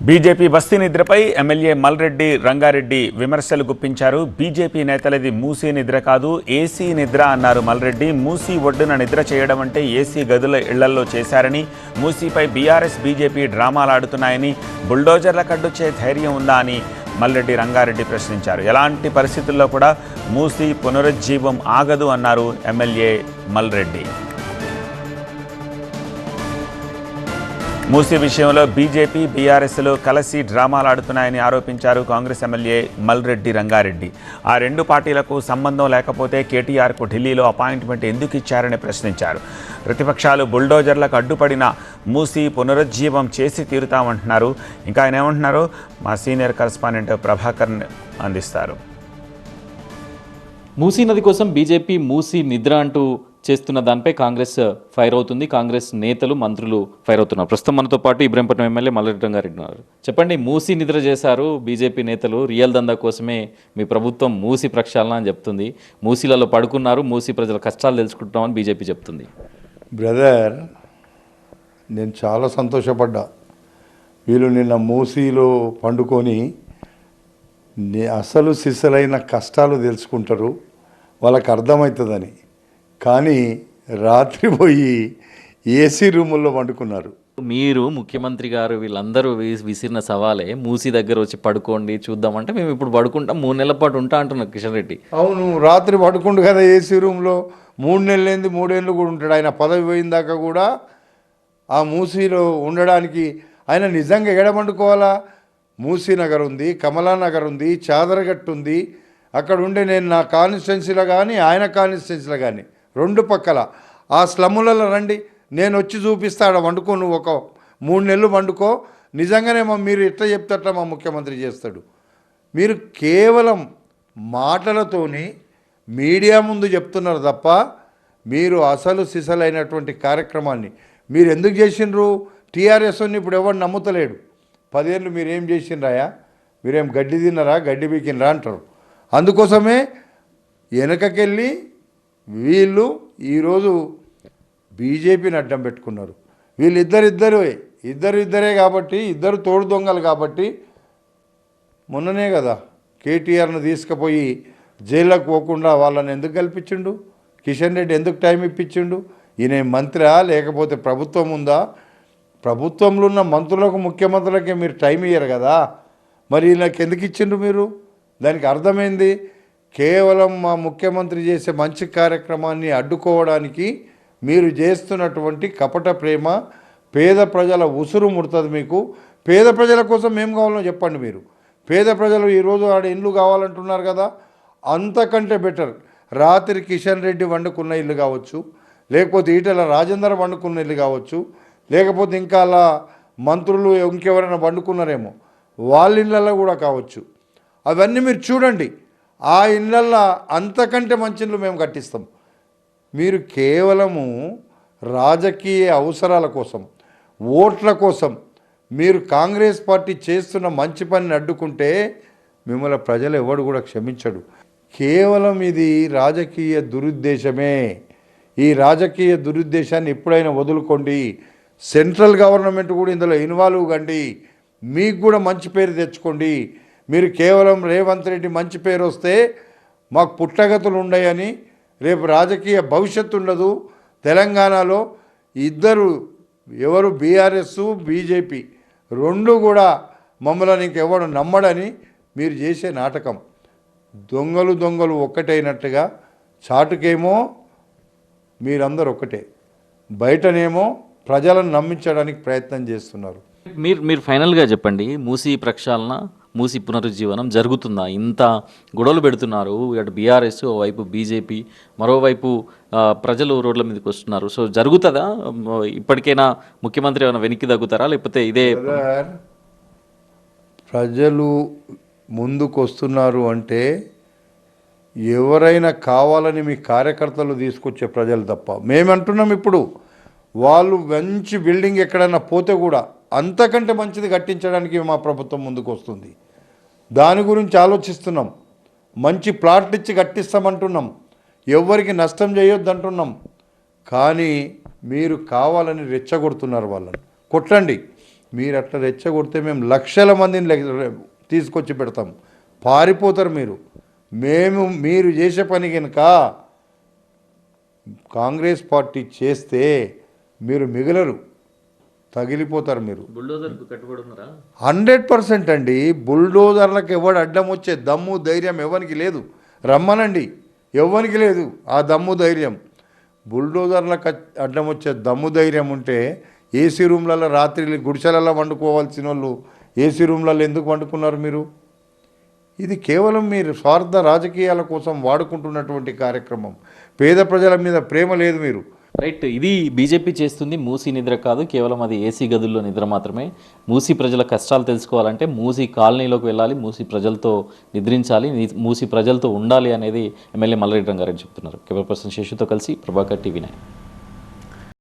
BJP బస్తీ నిద్రపై MLA Malreddy Rangareddy విమర్శలు గుప్పించారు. బీజేపీ నేతలది మూసీ నిద్ర కాదు, ఏసీ నిద్ర అన్నారు మల్రెడ్డి. మూసీ ఒడ్డున నిద్ర చేయడం అంటే ఏసీ గదుల ఇళ్లల్లో చేశారని, మూసీపై బీఆర్ఎస్ బీజేపీ డ్రామాలాడుతున్నాయని, బుల్డోజర్ల కడ్డుచ్చే ధైర్యం ఉందా అని మల్రెడ్డి రంగారెడ్డి ప్రశ్నించారు. ఎలాంటి పరిస్థితుల్లో కూడా మూసీ పునరుజ్జీవం ఆగదు అన్నారు ఎమ్మెల్యే మల్రెడ్డి. మూసీ విషయంలో బీజేపీ బీఆర్ఎస్లు కలిసి డ్రామాలాడుతున్నాయని ఆరోపించారు కాంగ్రెస్ ఎమ్మెల్యే మల్రెడ్డి రంగారెడ్డి. ఆ రెండు పార్టీలకు సంబంధం లేకపోతే కేటీఆర్కు ఢిల్లీలో అపాయింట్మెంట్ ఎందుకు ఇచ్చారని ప్రశ్నించారు. ప్రతిపక్షాలు బుల్డోజర్లకు అడ్డుపడిన మూసీ పునరుజ్జీవం చేసి తీరుతామంటున్నారు. ఇంకా ఆయన ఏమంటున్నారో మా సీనియర్ కరెస్పాండెంట్ ప్రభాకర్ అందిస్తారు. మూసీ నది కోసం బీజేపీ మూసీ నిద్ర అంటూ చేస్తున్న దానిపై కాంగ్రెస్ ఫైర్ అవుతుంది. కాంగ్రెస్ నేతలు మంత్రులు ఫైర్ అవుతున్నారు. ప్రస్తుతం మనతో పాటు ఇబ్రహీంపట్నం ఎమ్మెల్యే మల్రెడ్డి రంగారెడ్డి ఉన్నారు. చెప్పండి, మూసీ నిద్ర చేశారు బీజేపీ నేతలు, రియల్ దందా కోసమే మీ ప్రభుత్వం మూసీ ప్రక్షాళన అని చెప్తుంది. మూసీలలో పడుకున్నారు, మూసీ ప్రజల కష్టాలు తెలుసుకుంటామని బీజేపీ చెప్తుంది. బ్రదర్, నేను చాలా సంతోషపడ్డా. వీళ్ళు నిన్న మూసీలో పండుకొని అసలు సిసలైన కష్టాలు తెలుసుకుంటారు, వాళ్ళకి అర్థమవుతుందని. కానీ రాత్రి పోయి ఏసీ రూముల్లో పండుకున్నారు. మీరు ముఖ్యమంత్రి గారు వీళ్ళందరూ విసిరిన సవాలే మూసీ దగ్గర వచ్చి పడుకోండి చూద్దామంటే మేము ఇప్పుడు పడుకుంటాం, 3 నెలల పాటు ఉంటా అంటున్నారు కిషన్ రెడ్డి. అవును, రాత్రి పడుకుండు కదా ఏసీ రూమ్లో. 3 నెలలేంది, 3 ఏళ్ళు కూడా ఉంటాడు. ఆయన పదవి పోయిన దాకా కూడా ఆ మూసీలో ఉండడానికి ఆయన నిజంగా ఎక్కడ పండుకోవాలా? మూసీ నగర్ ఉంది, కమలా నగర్ ఉంది, చాదరగట్టు ఉంది. అక్కడ ఉండే నేను నా కాన్స్టిట్యున్సీలో కానీ ఆయన కాన్స్టిట్యున్సీలో కానీ 2 పక్కల ఆ స్లమ్ములలో రండి, నేను వచ్చి చూపిస్తాడు. వండుకో, నువ్వు ఒక 3 నెలలు వండుకో. నిజంగానే మీరు ఎట్లా చెప్తారట మా ముఖ్యమంత్రి చేస్తాడు. మీరు కేవలం మాటలతోని మీడియా ముందు చెప్తున్నారు తప్ప మీరు అసలు సిసలైనటువంటి కార్యక్రమాన్ని మీరు ఎందుకు చేసిండ్రు? టీఆర్ఎస్ని ఇప్పుడు ఎవరు నమ్ముతలేడు. 10 ఏళ్ళు మీరేం చేసిండ్రాయా? మీరేం గడ్డి తిన్నారా, గడ్డి బీకినరా అంటారు. అందుకోసమే వెనకకెళ్ళి వీళ్ళు ఈరోజు బీజేపీని అడ్డం పెట్టుకున్నారు. ఇద్దరే కాబట్టి, ఇద్దరు తోడు దొంగలు కాబట్టి. మొన్ననే కదా కేటీఆర్ను తీసుకుపోయి జైల్లోకి పోకుండా వాళ్ళని ఎందుకు కల్పించిండు? కిషన్ రెడ్డి ఎందుకు టైం ఇప్పించిండు? ఈయన మంత్రా లేకపోతే ప్రభుత్వం ఉందా? ప్రభుత్వంలో ఉన్న మంత్రులకు, ముఖ్యమంత్రులకే మీరు టైం ఇయ్యరు కదా, మరి ఈయనకి ఎందుకు ఇచ్చిండ్రు మీరు? దానికి అర్థమైంది, కేవలం మా ముఖ్యమంత్రి చేసే మంచి కార్యక్రమాన్ని అడ్డుకోవడానికి మీరు చేస్తున్నటువంటి కపట ప్రేమ. పేద ప్రజల ఉసురు ముడుతుంది మీకు. పేద ప్రజల కోసం ఏం కావాలో చెప్పండి మీరు. పేద ప్రజలు ఈరోజు ఆడ ఇండ్లు కావాలంటున్నారు కదా, అంతకంటే బెటర్ రాత్రి కిషన్ రెడ్డి వండుకున్న ఇల్లు కావచ్చు, లేకపోతే ఈటెల రాజేందర్ వండుకున్న ఇల్లు కావచ్చు, లేకపోతే ఇంకా అలా మంత్రులు ఇంకెవరైనా వండుకున్నారేమో వాళ్ళ ఇళ్ళల్లో కూడా కావచ్చు. అవన్నీ మీరు చూడండి. ఆ ఇళ్ళల్లో అంతకంటే మంచి ఇళ్ళు మేము కట్టిస్తాం. మీరు కేవలము రాజకీయ అవసరాల కోసం, ఓట్ల కోసం మీరు కాంగ్రెస్ పార్టీ చేస్తున్న మంచి పనిని అడ్డుకుంటే మిమ్మల్ని ప్రజలు ఎవడు కూడా క్షమించడు. కేవలం ఇది రాజకీయ దురుద్దేశమే. ఈ రాజకీయ దురుద్దేశాన్ని ఎప్పుడైనా వదులుకోండి. సెంట్రల్ గవర్నమెంట్ కూడా ఇందులో ఇన్వాల్వ్ కండి. మీకు కూడా మంచి పేరు తెచ్చుకోండి. మీరు కేవలం రేవంత్ రెడ్డి మంచి పేరు వస్తే మాకు పుట్టగతులు ఉన్నాయని, రేపు రాజకీయ భవిష్యత్తు ఉండదు తెలంగాణలో. ఇద్దరు ఎవరు బీఆర్ఎస్ బీజేపీ 2 కూడా మమ్మల్ని ఇంకెవడు నమ్మడని మీరు చేసే నాటకం. దొంగలు ఒక్కటైనట్టుగా చాటుకేమో మీరందరూ ఒకటే, బయటనేమో ప్రజలను నమ్మించడానికి ప్రయత్నం చేస్తున్నారు. మీరు ఫైనల్గా చెప్పండి, మూసీ ప్రక్షాళన, మూసీ పునరుజ్జీవనం జరుగుతుందా? ఇంత గొడవలు పెడుతున్నారు, ఇటు బీఆర్ఎస్ ఓవైపు బీజేపీ, మరోవైపు ప్రజలు రోడ్ల మీదకి వస్తున్నారు. సో జరుగుతుందా? ఇప్పటికైనా ముఖ్యమంత్రి ఏమైనా వెనక్కి తగ్గుతారా, లేకపోతే ఇదే? ప్రజలు ముందుకు వస్తున్నారు అంటే ఎవరైనా కావాలని మీ కార్యకర్తలు తీసుకొచ్చే ప్రజలు తప్ప. మేమంటున్నాం ఇప్పుడు వాళ్ళు మంచి బిల్డింగ్ ఎక్కడైనా పోతే కూడా అంతకంటే మంచిది కట్టించడానికి మా ప్రభుత్వం ముందుకు వస్తుంది. దాని గురించి ఆలోచిస్తున్నాం. మంచి ప్లాట్లు ఇచ్చి కట్టిస్తామంటున్నాం, ఎవరికి నష్టం చేయొద్దంటున్నాం. కానీ మీరు కావాలని రెచ్చగొడుతున్నారు వాళ్ళని. కొట్టండి, మీరు అట్లా రెచ్చగొడితే మేము లక్షల మందిని తీసుకొచ్చి పెడతాం, పారిపోతారు మీరు. మీరు చేసే పని కనుక కాంగ్రెస్ పార్టీ చేస్తే మీరు మిగలరు, తగిలిపోతారు మీరు. 100% అండి. బుల్డోజర్లకు ఎవడు అడ్డం వచ్చే దమ్ము ధైర్యం ఎవరికి లేదు, రమ్మనండి, ఎవరికి లేదు ఆ దమ్ము ధైర్యం. బుల్డోజర్లకు అడ్డం వచ్చే దమ్ము ధైర్యం ఉంటే ఏసీ రూమ్లలో రాత్రి గుడిసెలలో వండుకోవాల్సిన వాళ్ళు ఏసీ రూమ్లలో ఎందుకు వండుకున్నారు మీరు? ఇది కేవలం మీరు స్వార్థ రాజకీయాల కోసం వాడుకుంటున్నటువంటి కార్యక్రమం. పేద ప్రజల మీద ప్రేమ లేదు మీరు. రైట్, ఇది బీజేపీ చేస్తుంది మూసీ నిద్ర కాదు, కేవలం అది ఏసీ గదుల్లో నిద్ర మాత్రమే. మూసీ ప్రజల కష్టాలు తెలుసుకోవాలంటే మూసీ కాలనీలోకి వెళ్ళాలి, మూసీ ప్రజలతో నిద్రించాలి, మూసీ ప్రజలతో ఉండాలి అనేది ఎమ్మెల్యే మల్లారెడ్డి రంగారెడ్డి చెప్తున్నారు. కెమెరా పర్సన్ శేషుతో కలిసి ప్రభాకర్, TV9.